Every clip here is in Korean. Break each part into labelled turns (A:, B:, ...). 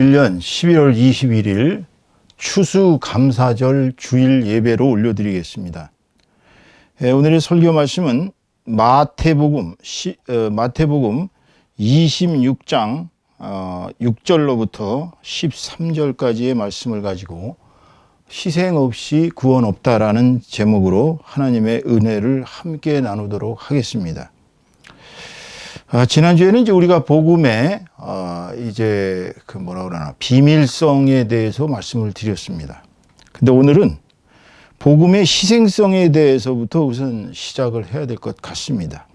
A: 1년 11월 21일 추수감사절 주일 예배로 올려드리겠습니다. 오늘의 설교 말씀은 마태복음 26장 6절로부터 13절까지의 말씀을 가지고 희생 없이 구원 없다라는 제목으로 하나님의 은혜를 함께 나누도록 하겠습니다. 지난주에는 이제 우리가 복음의 이제 비밀성에 대해서 말씀을 드렸습니다. 근데 오늘은 복음의 희생성에 대해서부터 우선 시작을 해야 될 것 같습니다.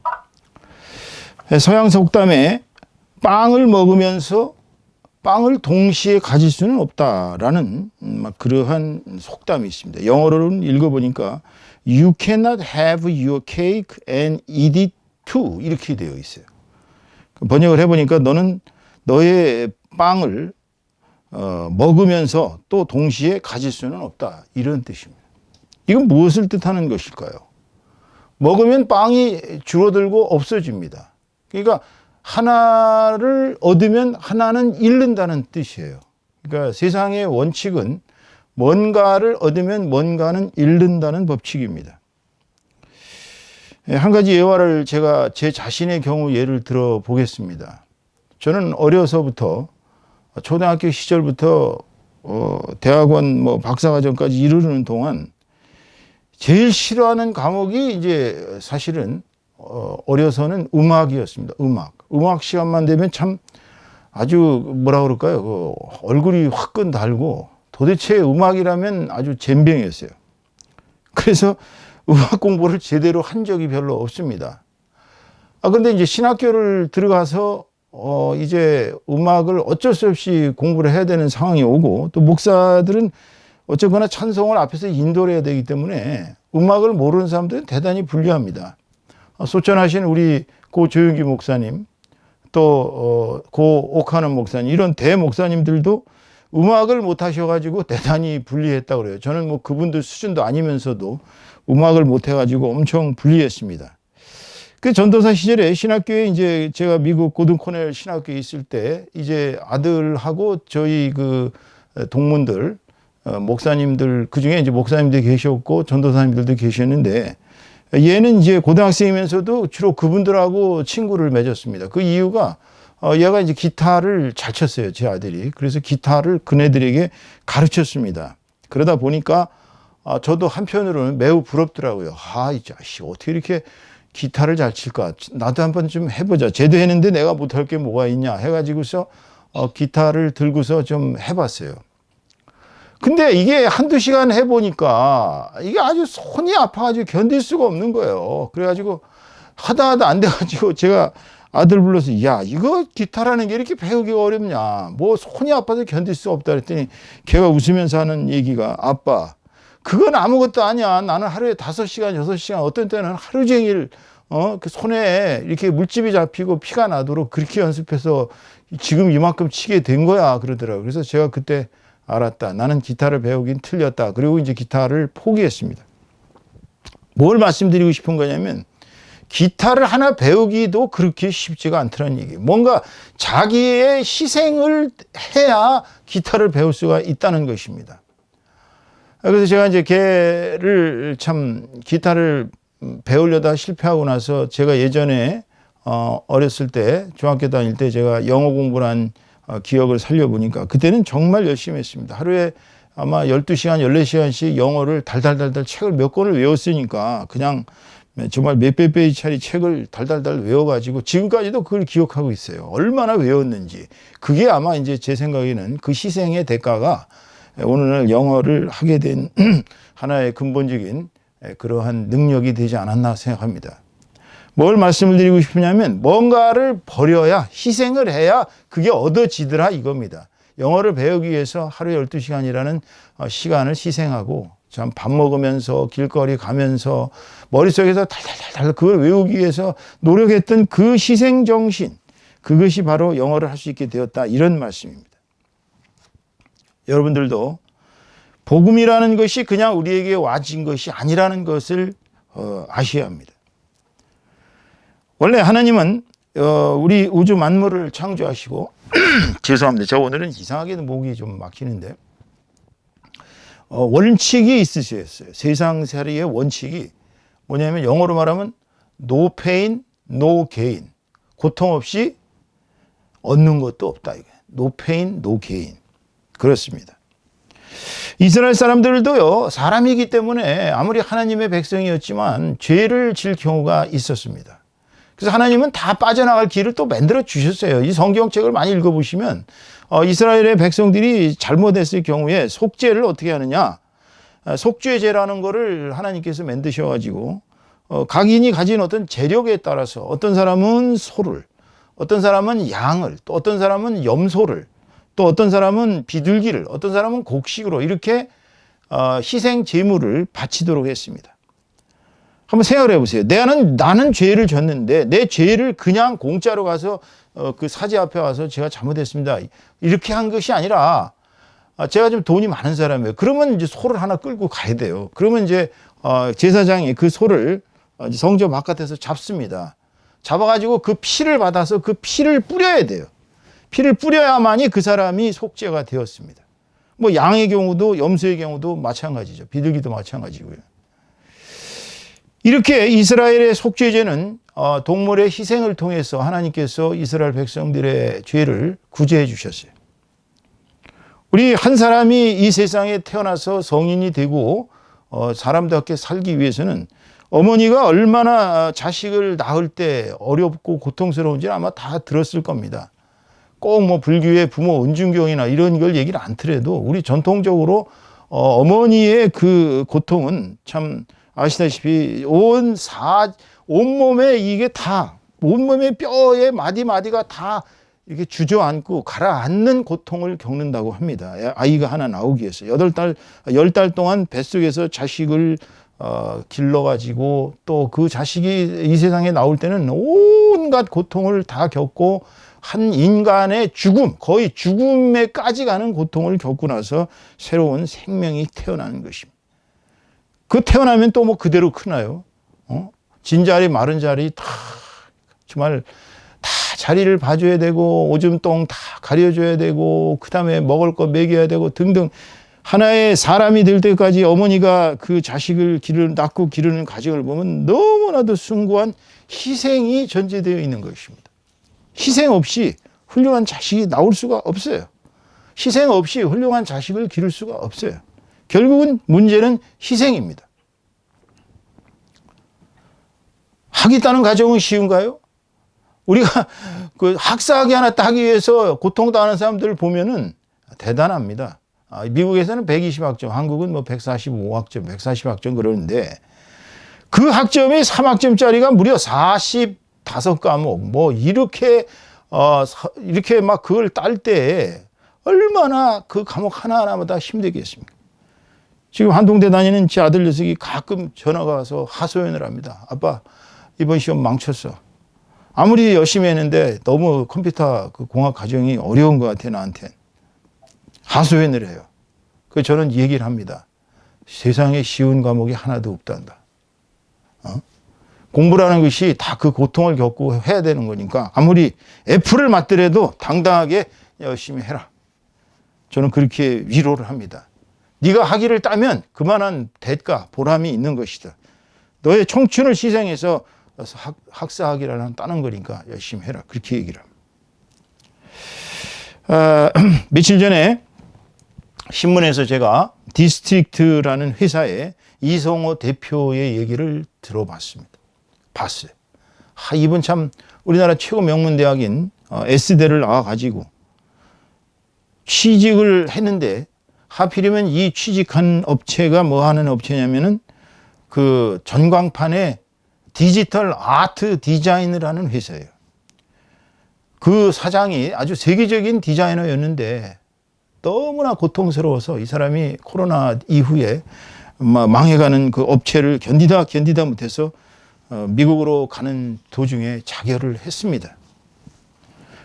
A: 서양 속담에 빵을 먹으면서 빵을 동시에 가질 수는 없다라는 그러한 속담이 있습니다. 영어로는 읽어보니까 You cannot have your cake and eat it too 이렇게 되어 있어요. 번역을 해보니까 너는 너의 빵을 먹으면서 또 동시에 가질 수는 없다 이런 뜻입니다. 이건 무엇을 뜻하는 것일까요? 먹으면 빵이 줄어들고 없어집니다. 그러니까 하나를 얻으면 하나는 잃는다는 뜻이에요. 그러니까 세상의 원칙은 뭔가를 얻으면 뭔가는 잃는다는 법칙입니다. 한 가지 예화를 제가 제 자신의 경우 예를 들어 보겠습니다. 저는 어려서부터 초등학교 시절부터 대학원 박사과정까지 이르는 동안 제일 싫어하는 과목이 이제 사실은 어려서는 음악이었습니다. 음악 시간만 되면 참 아주 얼굴이 화끈 달고 도대체 음악이라면 아주 젬병이었어요. 그래서 음악 공부를 제대로 한 적이 별로 없습니다. 근데 이제 신학교를 들어가서 이제 음악을 어쩔 수 없이 공부를 해야 되는 상황이 오고 또 목사들은 어쨌거나 찬송을 앞에서 인도를 해야 되기 때문에 음악을 모르는 사람들은 대단히 불리합니다. 소천하신 우리 고 조용기 목사님 또 고 옥하는 목사님 이런 대목사님들도 음악을 못 하셔가지고 대단히 불리했다고 그래요. 저는 그분들 수준도 아니면서도 음악을 못 해가지고 엄청 불리했습니다. 그 전도사 시절에 신학교에 이제 제가 미국 고든 코넬 신학교에 있을 때 이제 아들하고 저희 그 동문들 목사님들 그 중에 이제 목사님들이 계셨고 전도사님들도 계셨는데 얘는 이제 고등학생이면서도 주로 그분들하고 친구를 맺었습니다. 그 이유가 얘가 이제 기타를 잘 쳤어요, 제 아들이. 그래서 기타를 그네들에게 가르쳤습니다. 그러다 보니까 저도 한편으로는 매우 부럽더라고요. 이 자식 어떻게 이렇게 기타를 잘 칠까? 나도 한번 좀 해보자. 쟤도 했는데 내가 못할 게 뭐가 있냐 해가지고서 기타를 들고서 좀 해봤어요. 근데 이게 한두 시간 해보니까 이게 아주 손이 아파가지고 견딜 수가 없는 거예요. 그래가지고 하다 안 돼가지고 제가 아들 불러서 야 이거 기타라는 게 이렇게 배우기가 어렵냐. 손이 아파서 견딜 수 없다 그랬더니 걔가 웃으면서 하는 얘기가 아빠 그건 아무것도 아니야. 나는 하루에 5시간 6시간 어떤 때는 하루 종일 그 손에 이렇게 물집이 잡히고 피가 나도록 그렇게 연습해서 지금 이만큼 치게 된 거야 그러더라고요. 그래서 제가 그때 알았다. 나는 기타를 배우긴 틀렸다. 그리고 이제 기타를 포기했습니다. 뭘 말씀드리고 싶은 거냐면 기타를 하나 배우기도 그렇게 쉽지가 않다는 얘기예요. 뭔가 자기의 희생을 해야 기타를 배울 수가 있다는 것입니다. 그래서 제가 이제 걔를 참 기타를 배우려다 실패하고 나서 제가 예전에 어렸을 때 중학교 다닐 때 제가 영어 공부를 한 기억을 살려보니까 그때는 정말 열심히 했습니다. 하루에 아마 12시간, 14시간씩 영어를 달달달달 책을 몇 권을 외웠으니까 그냥 정말 몇백 페이지짜리 책을 달달달 외워가지고 지금까지도 그걸 기억하고 있어요. 얼마나 외웠는지. 그게 아마 이제 제 생각에는 그 희생의 대가가 오늘날 영어를 하게 된 하나의 근본적인 그러한 능력이 되지 않았나 생각합니다. 뭘 말씀을 드리고 싶으냐면 뭔가를 버려야 희생을 해야 그게 얻어지더라 이겁니다. 영어를 배우기 위해서 하루에 12시간이라는 시간을 희생하고 참 밥 먹으면서 길거리 가면서 머릿속에서 달달달달 그걸 외우기 위해서 노력했던 그 희생정신 그것이 바로 영어를 할 수 있게 되었다 이런 말씀입니다. 여러분들도 복음이라는 것이 그냥 우리에게 와진 것이 아니라는 것을 아셔야 합니다. 원래 하나님은 우리 우주 만물을 창조하시고 죄송합니다. 저 오늘은 이상하게도 목이 좀 막히는데 원칙이 있으셨어요. 세상살이의 원칙이 뭐냐면 영어로 말하면 no pain, no gain. 고통 없이 얻는 것도 없다. No pain, no gain. 그렇습니다. 이스라엘 사람들도요, 사람이기 때문에 아무리 하나님의 백성이었지만 죄를 질 경우가 있었습니다. 그래서 하나님은 다 빠져나갈 길을 또 만들어 주셨어요. 이 성경책을 많이 읽어보시면 이스라엘의 백성들이 잘못했을 경우에 속죄를 어떻게 하느냐. 속죄제라는 거를 하나님께서 만드셔가지고 각인이 가진 어떤 재력에 따라서 어떤 사람은 소를, 어떤 사람은 양을, 또 어떤 사람은 염소를, 또 어떤 사람은 비둘기를, 어떤 사람은 곡식으로 이렇게 희생 제물을 바치도록 했습니다. 한번 생각을 해보세요. 나는 죄를 졌는데 내 죄를 그냥 공짜로 가서 그 사제 앞에 와서 제가 잘못했습니다. 이렇게 한 것이 아니라 제가 좀 돈이 많은 사람이에요. 그러면 이제 소를 하나 끌고 가야 돼요. 그러면 이제 제사장이 그 소를 성전 바깥에서 잡습니다. 잡아가지고 그 피를 받아서 그 피를 뿌려야 돼요. 피를 뿌려야만이 그 사람이 속죄가 되었습니다. 뭐 양의 경우도 염소의 경우도 마찬가지죠. 비둘기도 마찬가지고요. 이렇게 이스라엘의 속죄제는 동물의 희생을 통해서 하나님께서 이스라엘 백성들의 죄를 구제해 주셨어요. 우리 한 사람이 이 세상에 태어나서 성인이 되고 사람답게 살기 위해서는 어머니가 얼마나 자식을 낳을 때 어렵고 고통스러운지 아마 다 들었을 겁니다. 꼭 뭐 불교의 부모 은중경이나 이런 걸 얘기를 안 하더라도 우리 전통적으로 어머니의 그 고통은 참 아시다시피 온몸에 이게 다, 온몸의 뼈에 마디마디가 다 이렇게 주저앉고 가라앉는 고통을 겪는다고 합니다. 아이가 하나 나오기 위해서. 10달 동안 뱃속에서 자식을 길러가지고 또 그 자식이 이 세상에 나올 때는 온갖 고통을 다 겪고 한 인간의 죽음, 거의 죽음에까지 가는 고통을 겪고 나서 새로운 생명이 태어나는 것입니다. 그 태어나면 또 뭐 그대로 크나요? 진자리 마른 자리 다 정말 다 자리를 봐줘야 되고 오줌똥 다 가려줘야 되고 그 다음에 먹을 거 먹여야 되고 등등 하나의 사람이 될 때까지 어머니가 그 자식을 낳고 기르는 과정을 보면 너무나도 숭고한 희생이 전제되어 있는 것입니다. 희생 없이 훌륭한 자식이 나올 수가 없어요. 희생 없이 훌륭한 자식을 기를 수가 없어요. 결국은 문제는 희생입니다. 학위 따는 과정은 쉬운가요? 우리가 그 학사학위 하나 따기 위해서 고통당하는 사람들을 보면은 대단합니다. 미국에서는 120학점, 한국은 뭐 145학점, 140학점 그러는데 그 학점이 3학점짜리가 무려 45과목, 뭐 이렇게 막 그걸 딸 때 얼마나 그 과목 하나하나마다 힘들겠습니까? 지금 한동대 다니는 제 아들 녀석이 가끔 전화가 와서 하소연을 합니다. 아빠, 이번 시험 망쳤어. 아무리 열심히 했는데 너무 컴퓨터 그 공학 과정이 어려운 것 같아, 나한텐. 하소연을 해요. 그래서 저는 얘기를 합니다. 세상에 쉬운 과목이 하나도 없단다. 공부라는 것이 다 그 고통을 겪고 해야 되는 거니까 아무리 F를 맞더라도 당당하게 열심히 해라. 저는 그렇게 위로를 합니다. 네가 학위를 따면 그만한 대가, 보람이 있는 것이다. 너의 청춘을 희생해서 학사학위를 하나 따는 거니까 열심히 해라. 그렇게 얘기를 합니다. 며칠 전에 신문에서 제가 디스트릭트라는 회사의 이성호 대표의 얘기를 들어봤습니다. 봤어요. 이분 참 우리나라 최고 명문대학인 S대를 나와가지고 취직을 했는데 하필이면 이 취직한 업체가 뭐 하는 업체냐면은 그 전광판에 디지털 아트 디자인을 하는 회사예요. 그 사장이 아주 세계적인 디자이너였는데 너무나 고통스러워서 이 사람이 코로나 이후에 망해가는 그 업체를 견디다 못해서 미국으로 가는 도중에 자결을 했습니다.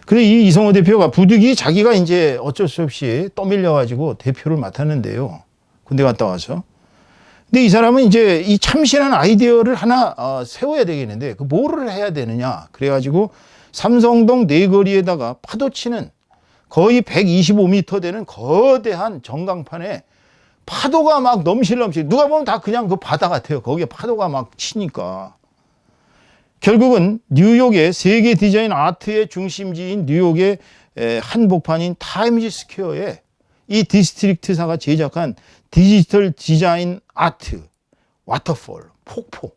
A: 그런데 이 이성호 대표가 부득이 자기가 이제 어쩔 수 없이 떠밀려가지고 대표를 맡았는데요. 군대 갔다 와서. 근데 이 사람은 이제 이 참신한 아이디어를 하나 세워야 되겠는데 그 뭐를 해야 되느냐. 그래가지고 삼성동 네거리에다가 파도치는 거의 125m 되는 거대한 전광판에 파도가 막 넘실넘실, 누가 보면 다 그냥 그 바다 같아요. 거기에 파도가 막 치니까. 결국은 뉴욕의 세계 디자인 아트의 중심지인 뉴욕의 한복판인 타임즈 스퀘어에 이 디스트릭트사가 제작한 디지털 디자인 아트, 와터폴, 폭포.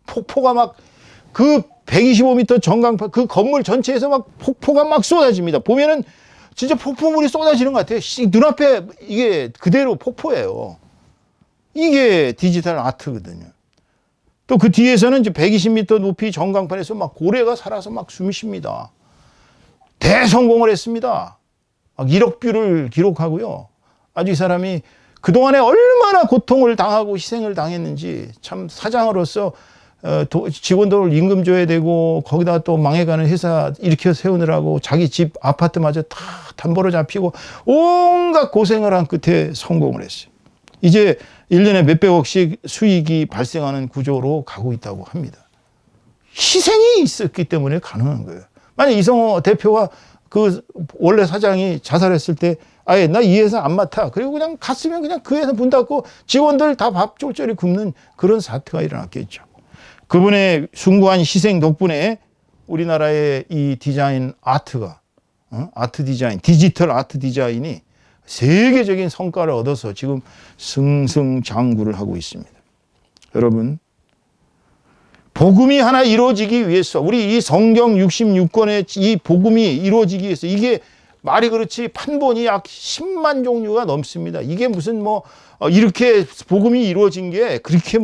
A: 폭포가 막 그 125m 전광판, 그 건물 전체에서 막 폭포가 막 쏟아집니다. 보면은 진짜 폭포물이 쏟아지는 것 같아요. 눈앞에 이게 그대로 폭포예요. 이게 디지털 아트거든요. 또 그 뒤에서는 이제 120m 높이 전광판에서 막 고래가 살아서 막 숨이 쉽니다. 대성공을 했습니다. 막 1억 뷰를 기록하고요. 아주 이 사람이 그동안에 얼마나 고통을 당하고 희생을 당했는지, 참 사장으로서 직원들 임금 줘야 되고, 거기다 또 망해가는 회사 일으켜 세우느라고 자기 집 아파트마저 다 담보로 잡히고 온갖 고생을 한 끝에 성공을 했어요. 이제 1년에 몇백억씩 수익이 발생하는 구조로 가고 있다고 합니다. 희생이 있었기 때문에 가능한 거예요. 만약 이성호 대표가 그 원래 사장이 자살했을 때 아예 나 이 회사 안 맡아, 그리고 그냥 갔으면 그냥 그 회사 문 닫고 직원들 다 밥 쫄쫄이 굶는 그런 사태가 일어났겠죠. 그분의 숭고한 희생 덕분에 우리나라의 이 디자인 아트가, 아트 디자인, 디지털 아트 디자인이 세계적인 성과를 얻어서 지금 승승장구를 하고 있습니다. 여러분, 복음이 하나 이루어지기 위해서, 우리 이 성경 66권의 이 복음이 이루어지기 위해서, 이게 말이 그렇지 판본이 약 10만 종류가 넘습니다. 이게 무슨 이렇게 복음이 이루어진 게 그렇게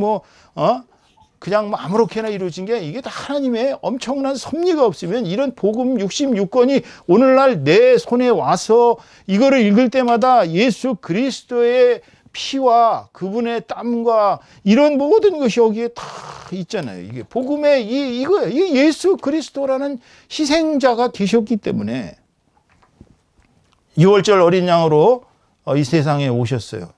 A: 그냥 아무렇게나 이루어진 게, 이게 다 하나님의 엄청난 섭리가 없으면 이런 복음 66권이 오늘날 내 손에 와서 이거를 읽을 때마다 예수 그리스도의 피와 그분의 땀과 이런 모든 것이 여기에 다 있잖아요. 이게 복음의 이거예요. 이 예수 그리스도라는 희생자가 되셨기 때문에 6월절 어린 양으로 이 세상에 오셨어요.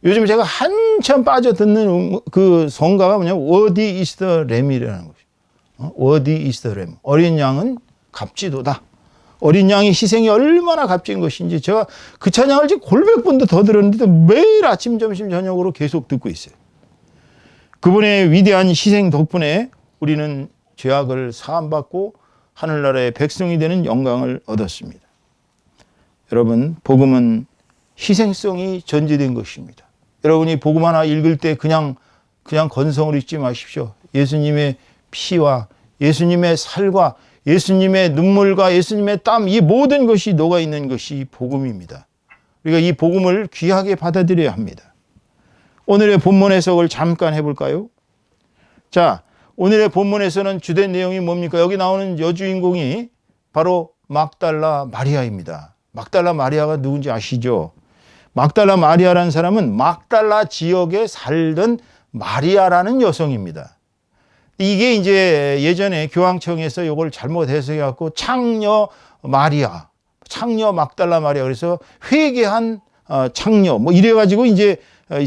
A: 요즘 제가 한참 빠져듣는 그 성가가 뭐냐면 Worthy is the Lamb이라는 것이죠. Worthy is the Lamb. 어린 양은 값지도다. 어린 양의 희생이 얼마나 값진 것인지 제가 그 찬양을 지금 골백 번도 더 들었는데 매일 아침, 점심, 저녁으로 계속 듣고 있어요. 그분의 위대한 희생 덕분에 우리는 죄악을 사함받고 하늘나라의 백성이 되는 영광을 얻었습니다. 여러분, 복음은 희생성이 전제된 것입니다. 여러분이 복음 하나 읽을 때 그냥 건성을 읽지 마십시오. 예수님의 피와 예수님의 살과 예수님의 눈물과 예수님의 땀, 이 모든 것이 녹아 있는 것이 복음입니다. 우리가 이 복음을 귀하게 받아들여야 합니다. 오늘의 본문 해석을 잠깐 해볼까요? 자, 오늘의 본문에서는 주된 내용이 뭡니까? 여기 나오는 여주인공이 바로 막달라 마리아입니다. 막달라 마리아가 누군지 아시죠? 막달라 마리아라는 사람은 막달라 지역에 살던 마리아라는 여성입니다. 이게 이제 예전에 교황청에서 이걸 잘못 해석해갖고 창녀 마리아, 창녀 막달라 마리아, 그래서 회개한 창녀 이래가지고 이제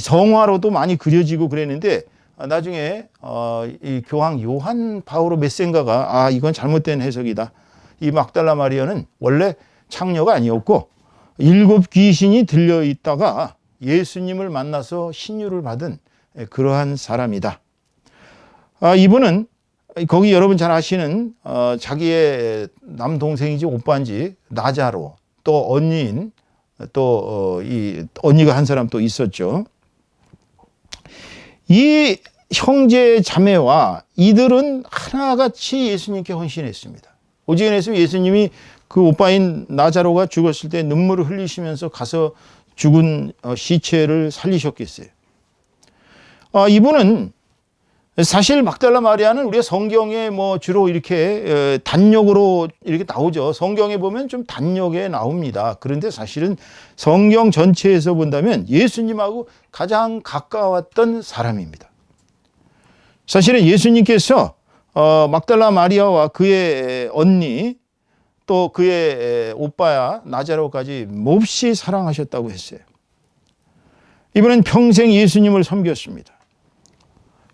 A: 성화로도 많이 그려지고 그랬는데, 나중에 이 교황 요한 바오로 몇 세인가가 이건 잘못된 해석이다. 이 막달라 마리아는 원래 창녀가 아니었고 7 귀신이 들려있다가 예수님을 만나서 신유를 받은 그러한 사람이다. 이분은 거기 여러분 잘 아시는 자기의 남동생이지 오빠인지 나자로, 또 언니인 또 이 언니가 한 사람 또 있었죠. 이 형제 자매와 이들은 하나같이 예수님께 헌신했습니다. 오직 예수님이 그 오빠인 나자로가 죽었을 때 눈물을 흘리시면서 가서 죽은 시체를 살리셨겠어요. 이분은 사실 막달라 마리아는 우리가 성경에 주로 이렇게 단역으로 이렇게 나오죠. 성경에 보면 좀 단역에 나옵니다. 그런데 사실은 성경 전체에서 본다면 예수님하고 가장 가까웠던 사람입니다. 사실은 예수님께서 막달라 마리아와 그의 언니 또 그의 오빠야 나자로까지 몹시 사랑하셨다고 했어요. 이분은 평생 예수님을 섬겼습니다.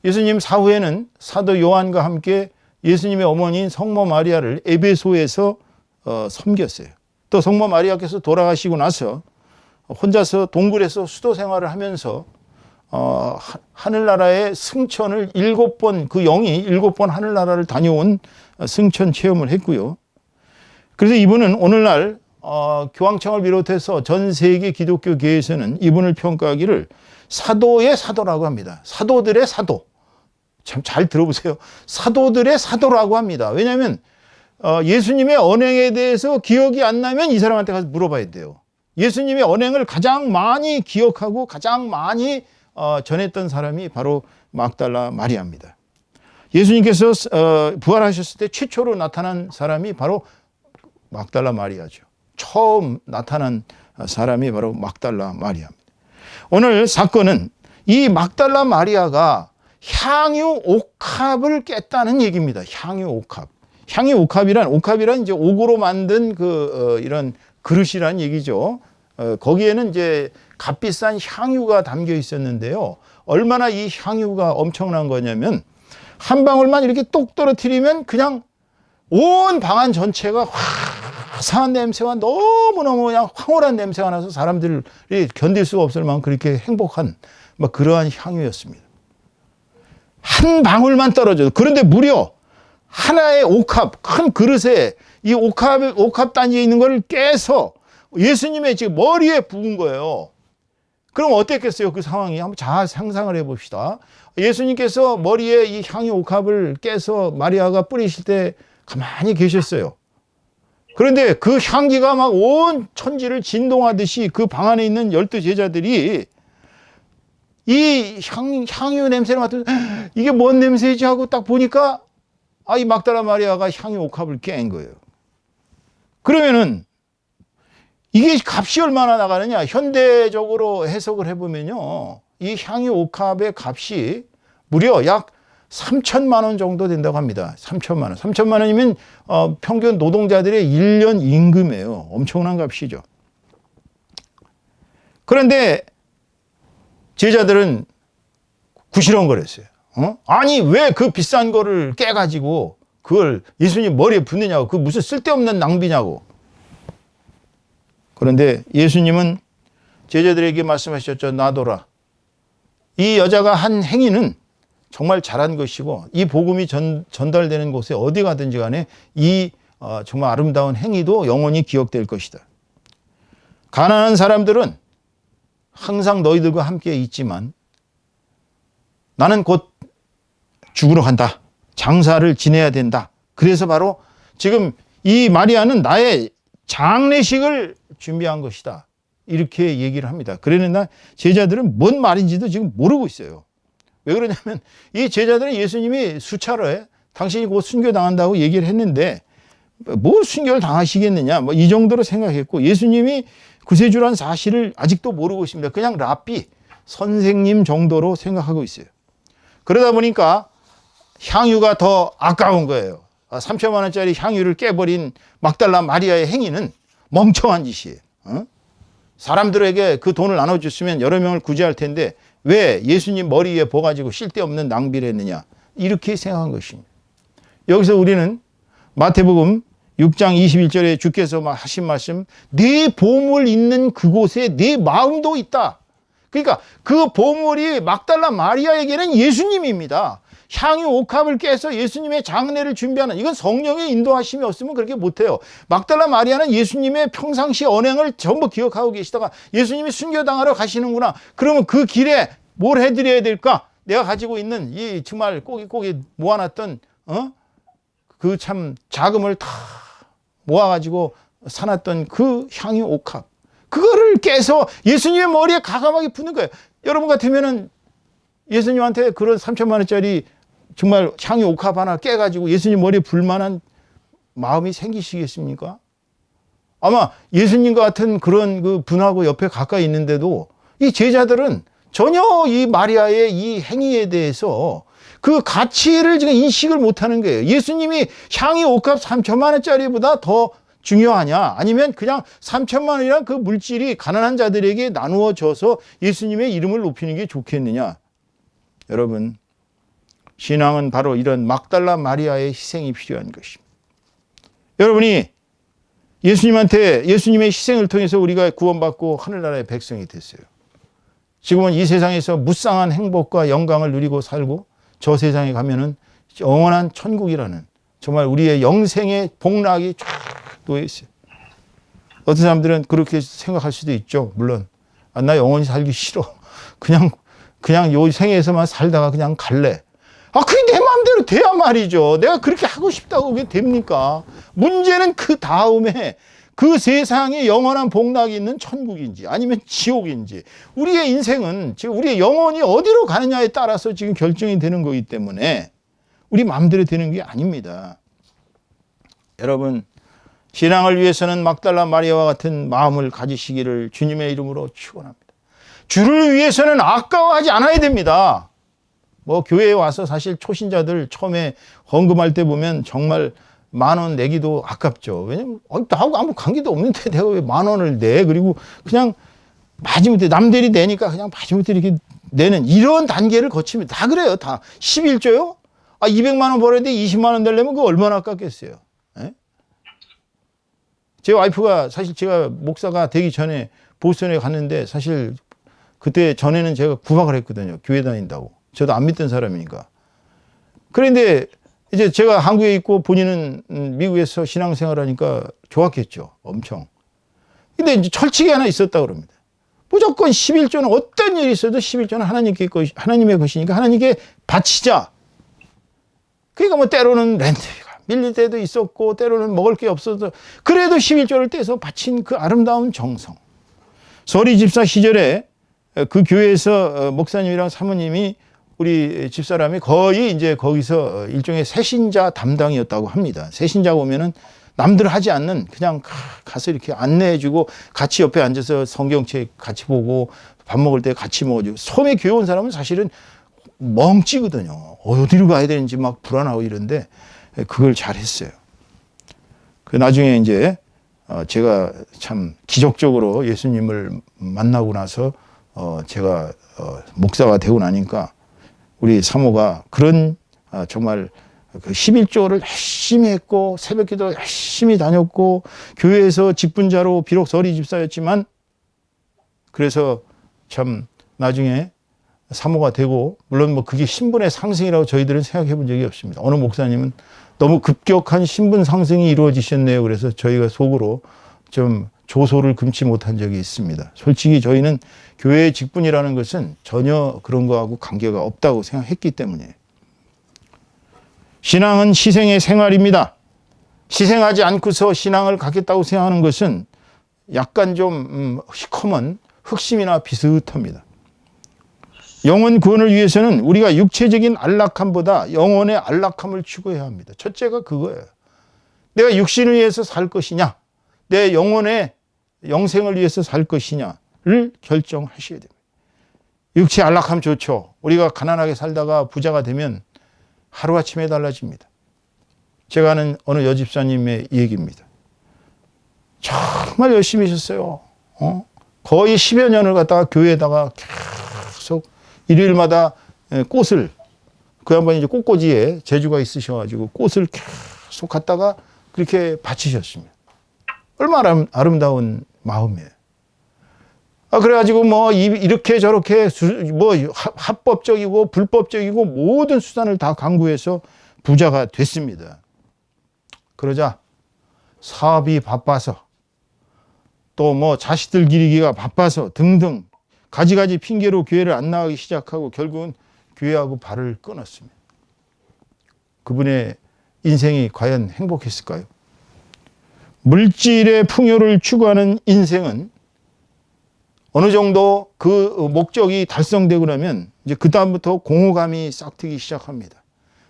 A: 예수님 사후에는 사도 요한과 함께 예수님의 어머니인 성모 마리아를 에베소에서 섬겼어요. 또 성모 마리아께서 돌아가시고 나서 혼자서 동굴에서 수도 생활을 하면서 하늘나라의 승천을 7번, 그 영이 7번 하늘나라를 다녀온 승천 체험을 했고요. 그래서 이분은 오늘날 교황청을 비롯해서 전 세계 기독교 계에서는 이분을 평가하기를 사도의 사도라고 합니다. 사도들의 사도. 참 잘 들어보세요. 사도들의 사도라고 합니다. 왜냐하면 예수님의 언행에 대해서 기억이 안 나면 이 사람한테 가서 물어봐야 돼요. 예수님의 언행을 가장 많이 기억하고 가장 많이 전했던 사람이 바로 막달라 마리아입니다. 예수님께서 부활하셨을 때 최초로 나타난 사람이 바로 막달라 마리아죠. 처음 나타난 사람이 바로 막달라 마리아입니다. 오늘 사건은 이 막달라 마리아가 향유 옥합을 깼다는 얘기입니다. 향유 옥합. 향유 옥합이란 이제 옥으로 만든 이런 그릇이란 얘기죠. 거기에는 이제 값비싼 향유가 담겨 있었는데요. 얼마나 이 향유가 엄청난 거냐면 한 방울만 이렇게 똑 떨어뜨리면 그냥 온 방안 전체가 화사한 냄새가 너무너무 그냥 황홀한 냄새가 나서 사람들이 견딜 수가 없을 만큼 그렇게 행복한 그러한 향유였습니다. 한 방울만 떨어져도. 그런데 무려 하나의 옥합, 큰 그릇에 이 옥합 단지에 있는 걸 깨서 예수님의 지금 머리에 부은 거예요. 그럼 어땠겠어요? 그 상황이. 한번 잘 상상을 해봅시다. 예수님께서 머리에 이 향유 옥합을 깨서 마리아가 뿌리실 때 가만히 계셨어요. 그런데 그 향기가 막 온 천지를 진동하듯이 그 방 안에 있는 12 제자들이 이 향유 냄새를 맡으면서 이게 뭔 냄새지 하고 딱 보니까 이 막달라 마리아가 향유 옥합을 깬 거예요. 그러면은 이게 값이 얼마나 나가느냐? 현대적으로 해석을 해보면요. 이 향유 옥합의 값이 무려 약 3천만 원 정도 된다고 합니다. 3천만 원. 3천만 원이면 평균 노동자들의 1년 임금이에요. 엄청난 값이죠. 그런데 제자들은 구시렁거렸어요. 아니 왜 그 비싼 거를 깨가지고 그걸 예수님 머리에 붓느냐고. 그 무슨 쓸데없는 낭비냐고. 그런데 예수님은 제자들에게 말씀하셨죠. 놔둬라. 이 여자가 한 행위는 정말 잘한 것이고 이 복음이 전달되는 곳에 어디 가든지 간에 이 정말 아름다운 행위도 영원히 기억될 것이다. 가난한 사람들은 항상 너희들과 함께 있지만 나는 곧 죽으러 간다. 장사를 지내야 된다. 그래서 바로 지금 이 마리아는 나의 장례식을 준비한 것이다. 이렇게 얘기를 합니다. 그러나 제자들은 뭔 말인지도 지금 모르고 있어요. 왜 그러냐면 이 제자들은 예수님이 수차례 당신이 곧 순교당한다고 얘기를 했는데 뭐 순교를 당하시겠느냐 이 정도로 생각했고 예수님이 구세주란 사실을 아직도 모르고 있습니다. 그냥 랍비 선생님 정도로 생각하고 있어요. 그러다 보니까 향유가 더 아까운 거예요. 3천만 원짜리 향유를 깨버린 막달라 마리아의 행위는 멍청한 짓이에요. 사람들에게 그 돈을 나눠줬으면 여러 명을 구제할 텐데 왜 예수님 머리에 버가지고 쓸데없는 낭비를 했느냐 이렇게 생각한 것입니다. 여기서 우리는 마태복음 6장 21절에 주께서 하신 말씀 네 보물 있는 그곳에 네 마음도 있다. 그러니까 그 보물이 막달라 마리아에게는 예수님입니다. 향유 옥합을 깨서 예수님의 장례를 준비하는 이건 성령의 인도하심이 없으면 그렇게 못해요. 막달라 마리아는 예수님의 평상시 언행을 전부 기억하고 계시다가 예수님이 순교당하러 가시는구나. 그러면 그 길에 뭘 해드려야 될까? 내가 가지고 있는 이 정말 꼬깃꼬깃 모아놨던 그 참 자금을 다 모아가지고 사놨던 그 향유 옥합 그거를 깨서 예수님의 머리에 가감하게 붓는 거예요. 여러분 같으면은 예수님한테 그런 3천만 원짜리 정말 향유 옥합 하나 깨가지고 예수님 머리에 불만한 마음이 생기시겠습니까? 아마 예수님과 같은 그런 그 분하고 옆에 가까이 있는데도 이 제자들은 전혀 이 마리아의 이 행위에 대해서 그 가치를 지금 인식을 못하는 거예요. 예수님이 향유 옥합 3천만 원짜리보다 더 중요하냐? 아니면 그냥 3천만 원이란 그 물질이 가난한 자들에게 나누어져서 예수님의 이름을 높이는 게 좋겠느냐? 여러분, 신앙은 바로 이런 막달라 마리아의 희생이 필요한 것입니다. 여러분이 예수님의 희생을 통해서 우리가 구원받고 하늘나라의 백성이 됐어요. 지금은 이 세상에서 무쌍한 행복과 영광을 누리고 살고 저 세상에 가면은 영원한 천국이라는 정말 우리의 영생의 복락이 쫙 놓여 있어요. 어떤 사람들은 그렇게 생각할 수도 있죠. 물론 나 영원히 살기 싫어. 그냥 요 생에서만 살다가 그냥 갈래. 그게 내 마음대로 돼야 말이죠. 내가 그렇게 하고 싶다고 그게 됩니까? 문제는 그 다음에 그 세상에 영원한 복락이 있는 천국인지 아니면 지옥인지 우리의 인생은 지금 우리의 영혼이 어디로 가느냐에 따라서 지금 결정이 되는 거기 때문에 우리 마음대로 되는 게 아닙니다. 여러분, 신앙을 위해서는 막달라 마리아와 같은 마음을 가지시기를 주님의 이름으로 축원합니다. 주를 위해서는 아까워하지 않아야 됩니다. 교회에 와서 사실 초신자들 처음에 헌금할 때 보면 정말 10,000원 내기도 아깝죠. 왜냐면 나하고 아무 관계도 없는데 내가 왜 10,000원을 내? 그리고 그냥 마지못해 남들이 내니까 그냥 마지못해 이렇게 내는 이런 단계를 거치면 다 그래요. 다 11조요? 200만 원 벌었는데 20만 원 내려면 그거 얼마나 아깝겠어요. 에? 제 와이프가 사실 제가 목사가 되기 전에 보스턴에 갔는데 사실 그때 전에는 제가 구박을 했거든요. 교회 다닌다고. 저도 안 믿던 사람이니까. 그런데 이제 제가 한국에 있고 본인은 미국에서 신앙생활 하니까 좋았겠죠. 엄청. 근데 이제 철칙이 하나 있었다 그럽니다. 무조건 11조는 어떤 일이 있어도 11조는 하나님의 것이니까 하나님께 바치자. 그러니까 때로는 렌트비가 밀릴 때도 있었고 때로는 먹을 게 없어서 그래도 11조를 떼서 바친 그 아름다운 정성. 서리 집사 시절에 그 교회에서 목사님이랑 사모님이 우리 집사람이 거의 이제 거기서 일종의 새신자 담당이었다고 합니다. 새신자가 오면은 남들 하지 않는 그냥 가서 이렇게 안내해주고 같이 옆에 앉아서 성경책 같이 보고 밥 먹을 때 같이 먹어주고 처음에 교회 온 사람은 사실은 멍찌거든요. 어디로 가야 되는지 막 불안하고 이런데 그걸 잘했어요. 그 나중에 이제 제가 참 기적적으로 예수님을 만나고 나서 제가 목사가 되고 나니까 우리 사모가 그런 정말 그 11조를 열심히 했고 새벽기도 열심히 다녔고 교회에서 직분자로 비록 서리 집사였지만 그래서 참 나중에 사모가 되고 물론 그게 신분의 상승이라고 저희들은 생각해 본 적이 없습니다. 어느 목사님은 너무 급격한 신분 상승이 이루어지셨네요. 그래서 저희가 속으로 좀 조소를 금치 못한 적이 있습니다. 솔직히 저희는 교회의 직분이라는 것은 전혀 그런 거하고 관계가 없다고 생각했기 때문이에요. 신앙은 희생의 생활입니다. 희생하지 않고서 신앙을 갖겠다고 생각하는 것은 약간 좀 시커먼 흑심이나 비슷합니다. 영혼 구원을 위해서는 우리가 육체적인 안락함보다 영혼의 안락함을 추구해야 합니다. 첫째가 그거예요. 내가 육신을 위해서 살 것이냐 내 영혼의 영생을 위해서 살 것이냐를 결정하셔야 됩니다. 육체 안락함 좋죠. 우리가 가난하게 살다가 부자가 되면 하루아침에 달라집니다. 제가 아는 어느 여집사님의 얘기입니다. 정말 열심히 하셨어요. 거의 10여 년을 갖다가 교회에다가 계속 일요일마다 꽃을 그 양반이 이제 꽃꽂이에 재주가 있으셔가지고 꽃을 계속 갖다가 그렇게 바치셨습니다. 얼마나 아름다운 마음이에요. 그래가지고 이렇게 저렇게 합법적이고 불법적이고 모든 수단을 다 강구해서 부자가 됐습니다. 그러자 사업이 바빠서 또 자식들 기르기가 바빠서 등등 가지가지 핑계로 교회를 안 나가기 시작하고 결국은 교회하고 발을 끊었습니다. 그분의 인생이 과연 행복했을까요? 물질의 풍요를 추구하는 인생은 어느 정도 그 목적이 달성되고 나면 이제 그다음부터 공허감이 싹트기 시작합니다.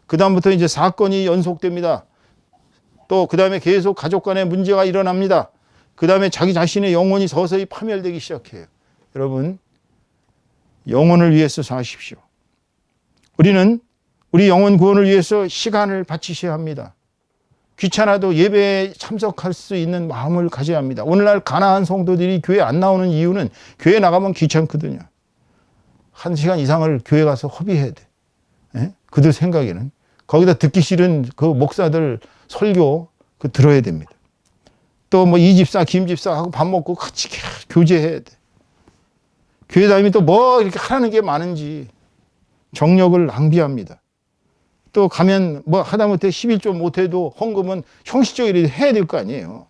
A: 그다음부터 이제 사건이 연속됩니다. 또 그다음에 계속 가족 간의 문제가 일어납니다. 그다음에 자기 자신의 영혼이 서서히 파멸되기 시작해요. 여러분, 영혼을 위해서 사십시오. 우리는 우리 영혼 구원을 위해서 시간을 바치셔야 합니다. 귀찮아도 예배에 참석할 수 있는 마음을 가져야 합니다. 오늘날 가난한 성도들이 교회 안 나오는 이유는 교회 나가면 귀찮거든요. 1시간 이상을 교회 가서 허비해야 돼. 예? 그들 생각에는. 거기다 듣기 싫은 그 목사들 설교 그 들어야 됩니다. 또 뭐 이 집사 김 집사하고 밥 먹고 같이 교제해야 돼. 교회 다니면 또 뭐 이렇게 하라는 게 많은지 정력을 낭비합니다. 또 가면 뭐 하다못해 11조 못해도 헌금은 형식적으로 해야 될 거 아니에요.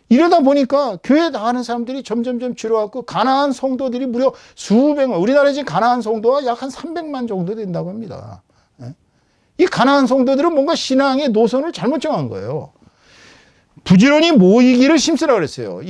A: 이러다 보니까 교회 나가는 사람들이 점점점 줄어갖고 가난한 성도들이 무려 수백만, 우리나라에 지금 가난한 성도가 약 한 300만 정도 된다고 합니다. 이 가난한 성도들은 뭔가 신앙의 노선을 잘못 정한 거예요. 부지런히 모이기를 힘쓰라 그랬어요.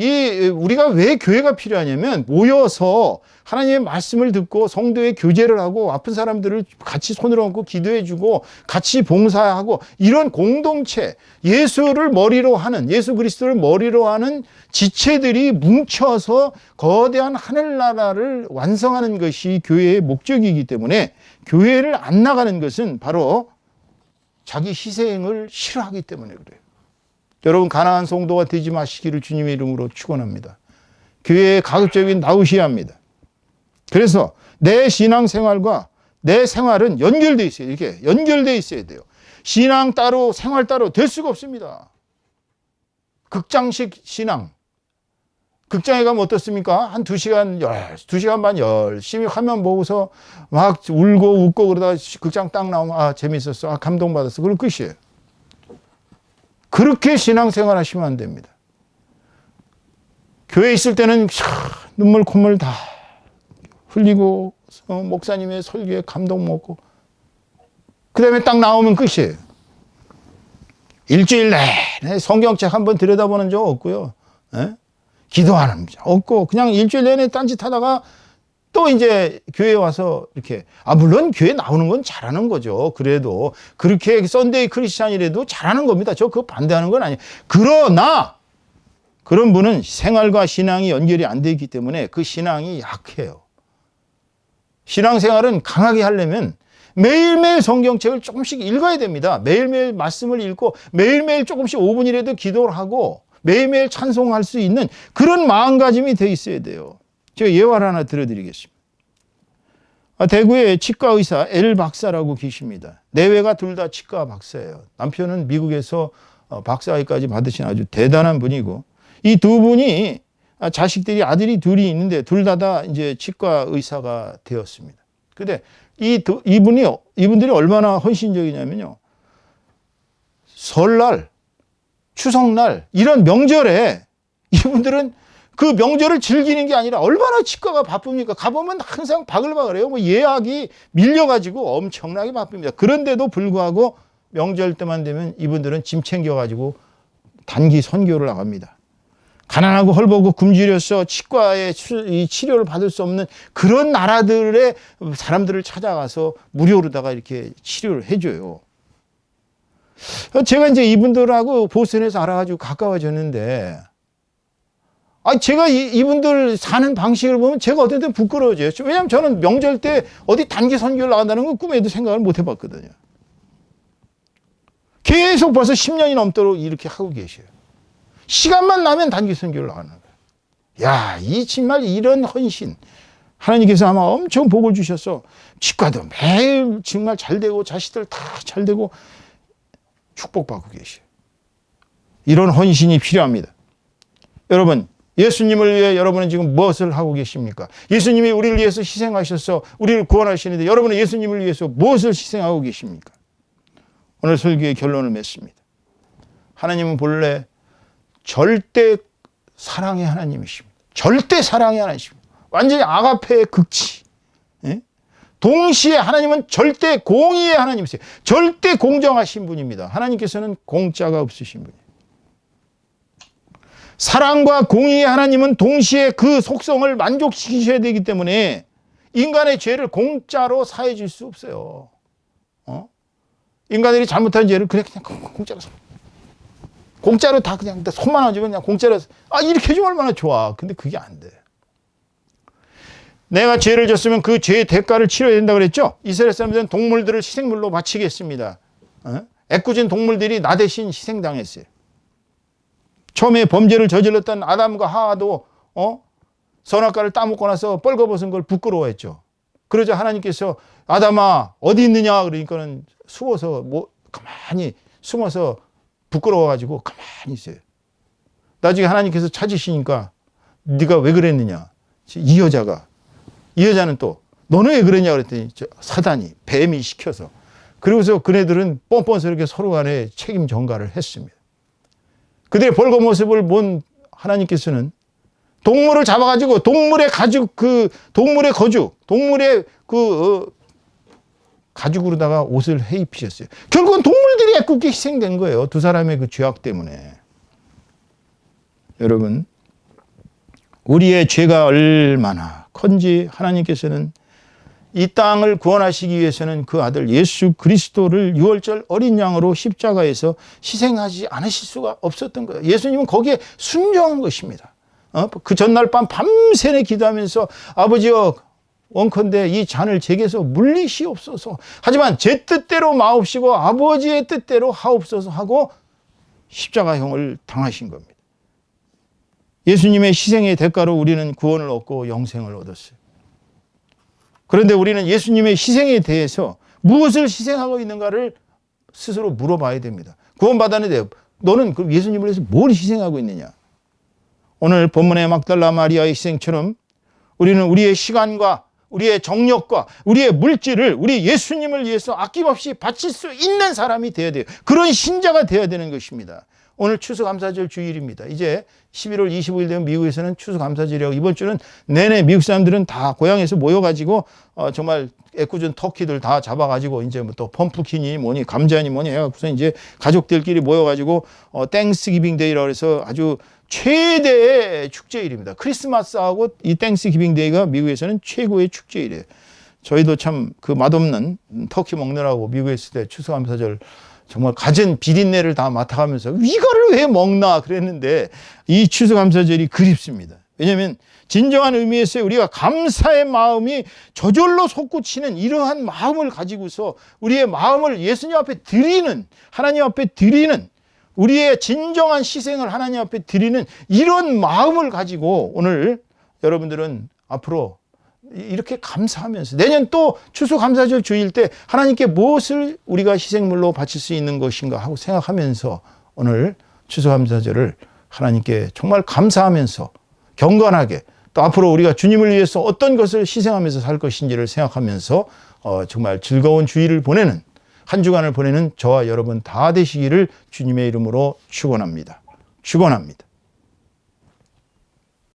A: 우리가 왜 교회가 필요하냐면 모여서 하나님의 말씀을 듣고 성도의 교제를 하고 아픈 사람들을 같이 손을 얹고 기도해 주고 같이 봉사하고 이런 공동체, 예수를 머리로 하는, 예수 그리스도를 머리로 하는 지체들이 뭉쳐서 거대한 하늘나라를 완성하는 것이 교회의 목적이기 때문에 교회를 안 나가는 것은 바로 자기 희생을 싫어하기 때문에 그래요. 여러분 가난한 성도가 되지 마시기를 주님의 이름으로 축원합니다. 교회에 가급적인 나오셔야 합니다. 그래서 내 신앙생활과 내 생활은 연결되어 있어요. 이렇게 연결되어 있어야 돼요. 신앙 따로 생활 따로 될 수가 없습니다. 극장식 신앙. 극장에 가면 어떻습니까? 한 2시간 반 열심히 화면 보고서 막 울고 웃고 그러다가 극장 딱 나오면 아 재밌었어. 아 감동받았어. 그럼 끝이에요. 그렇게 신앙생활 하시면 안 됩니다. 교회에 있을 때는 눈물 콧물 다 흘리고 목사님의 설교에 감동 먹고 그 다음에 딱 나오면 끝이에요. 일주일 내내 성경책 한번 들여다보는 적 없고요. 에? 기도하는 적 없고 그냥 일주일 내내 딴짓하다가 또 이제 교회에 와서 이렇게 물론 교회 나오는 건 잘하는 거죠. 그래도 그렇게 썬데이 크리스찬이라도 잘하는 겁니다. 저 그거 반대하는 건 아니에요. 그러나 그런 분은 생활과 신앙이 연결이 안 돼 있기 때문에 그 신앙이 약해요. 신앙생활은 강하게 하려면 매일매일 성경책을 조금씩 읽어야 됩니다. 매일매일 말씀을 읽고 매일매일 조금씩 5분이라도 기도를 하고 매일매일 찬송할 수 있는 그런 마음가짐이 돼 있어야 돼요. 제가 예화를 하나 들어드리겠습니다. 대구에 치과 의사 L 박사라고 계십니다. 내외가 둘 다 치과 박사예요. 남편은 미국에서 박사학위까지 받으신 아주 대단한 분이고 이 두 분이 자식들이 아들이 둘이 있는데 둘 다 이제 치과 의사가 되었습니다. 근데 이분들이 얼마나 헌신적이냐면요. 설날, 추석날 이런 명절에 이분들은 그 명절을 즐기는 게 아니라 얼마나 치과가 바쁩니까? 가보면 항상 바글바글해요. 뭐 예약이 밀려가지고 엄청나게 바쁩니다. 그런데도 불구하고 명절 때만 되면 이분들은 짐 챙겨가지고 단기 선교를 나갑니다. 가난하고 헐벗고 굶주려서 치과에 치료를 받을 수 없는 그런 나라들의 사람들을 찾아가서 무료로다가 이렇게 치료를 해줘요. 제가 이제 이분들하고 보스턴에서 알아가지고 가까워졌는데 제가 이분들 사는 방식을 보면 제가 어떨 때 부끄러워져요. 왜냐하면 저는 명절 때 어디 단기 선교를 나간다는 건 꿈에도 생각을 못 해봤거든요. 계속 벌써 10년이 넘도록 이렇게 하고 계셔요. 시간만 나면 단기 선교를 나가는 거예요. 야, 정말 이런 헌신. 하나님께서 아마 엄청 복을 주셔서 치과도 매일 정말 잘 되고 자식들 다 잘 되고 축복받고 계셔요. 이런 헌신이 필요합니다. 여러분, 예수님을 위해 여러분은 지금 무엇을 하고 계십니까? 예수님이 우리를 위해서 희생하셔서 우리를 구원하시는데 여러분은 예수님을 위해서 무엇을 희생하고 계십니까? 오늘 설교의 결론을 맺습니다. 하나님은 본래 절대 사랑의 하나님이십니다. 절대 사랑의 하나님이십니다. 완전히 아가페의 극치. 예? 동시에 하나님은 절대 공의의 하나님이세요. 절대 공정하신 분입니다. 하나님께서는 공짜가 없으신 분이에요. 사랑과 공의의 하나님은 동시에 그 속성을 만족시키셔야 되기 때문에 인간의 죄를 공짜로 사해 줄 수 없어요. 인간들이 잘못한 죄를 그냥 공짜로 다 그냥 손만 얹으면 그냥 공짜로 이렇게 해주면 얼마나 좋아. 근데 그게 안 돼. 내가 죄를 졌으면 그 죄의 대가를 치러야 된다고 그랬죠. 이스라엘 사람들은 동물들을 희생물로 바치겠습니다. 애꿎은 동물들이 나 대신 희생당했어요. 처음에 범죄를 저질렀던 아담과 하와도 선악과를 따먹고 나서 뻘거벗은 걸 부끄러워했죠. 그러자 하나님께서 아담아 어디 있느냐 그러니까는 숨어서 가만히 숨어서 부끄러워가지고 가만히 있어요. 나중에 하나님께서 찾으시니까 네가 왜 그랬느냐. 이 여자는 또 너는 왜 그랬냐 그랬더니 사단이 뱀이 시켜서, 그러고서 그네들은 뻔뻔스럽게 서로 간에 책임 전가를 했습니다. 그들의 벌거모습을 본 하나님께서는 동물을 잡아가지고 동물의 가죽으로다가 옷을 해 입히셨어요. 결국은 동물들이 애꿎게 희생된 거예요. 두 사람의 그 죄악 때문에. 여러분, 우리의 죄가 얼마나 큰지 하나님께서는 이 땅을 구원하시기 위해서는 그 아들 예수 그리스도를 유월절 어린 양으로 십자가에서 희생하지 않으실 수가 없었던 거예요. 예수님은 거기에 순종한 것입니다. 그 전날 밤 밤새내 기도하면서 아버지여 원컨대 이 잔을 제게서 물리시옵소서. 하지만 제 뜻대로 마옵시고 아버지의 뜻대로 하옵소서 하고 십자가형을 당하신 겁니다. 예수님의 희생의 대가로 우리는 구원을 얻고 영생을 얻었어요. 그런데 우리는 예수님의 희생에 대해서 무엇을 희생하고 있는가를 스스로 물어봐야 됩니다. 구원받았는데 너는 그럼 예수님을 위해서 뭘 희생하고 있느냐? 오늘 본문의 막달라 마리아의 희생처럼 우리는 우리의 시간과 우리의 정력과 우리의 물질을 우리 예수님을 위해서 아낌없이 바칠 수 있는 사람이 되어야 돼요. 그런 신자가 되어야 되는 것입니다. 오늘 추수감사절 주일입니다. 이제 11월 25일 되면 미국에서는 추수감사절이라고, 이번 주는 내내 미국 사람들은 다 고향에서 모여가지고 정말 애꿎은 터키들 다 잡아가지고 이제 뭐 또 펌프킨이 뭐니 감자니 뭐니 해갖고서 이제 가족들끼리 모여가지고 땡스기빙 데이라고 해서 아주 최대의 축제일입니다. 크리스마스하고 이 땡스기빙 데이가 미국에서는 최고의 축제일이에요. 저희도 참 그 맛없는 터키 먹느라고 미국에 있을 때 추수감사절 정말 갖은 비린내를 다 맡아가면서 이거를 왜 먹나 그랬는데 이 추수감사절이 그립습니다. 왜냐하면 진정한 의미에서 우리가 감사의 마음이 저절로 솟구치는 이러한 마음을 가지고서 우리의 마음을 예수님 앞에 드리는, 하나님 앞에 드리는, 우리의 진정한 희생을 하나님 앞에 드리는 이런 마음을 가지고 오늘 여러분들은 앞으로 이렇게 감사하면서 내년 또 추수감사절 주일 때 하나님께 무엇을 우리가 희생물로 바칠 수 있는 것인가 하고 생각하면서 오늘 추수감사절을 하나님께 정말 감사하면서 경건하게, 또 앞으로 우리가 주님을 위해서 어떤 것을 희생하면서 살 것인지를 생각하면서 정말 즐거운 주일을 보내는, 한 주간을 보내는 저와 여러분 다 되시기를 주님의 이름으로 축원합니다. 축원합니다.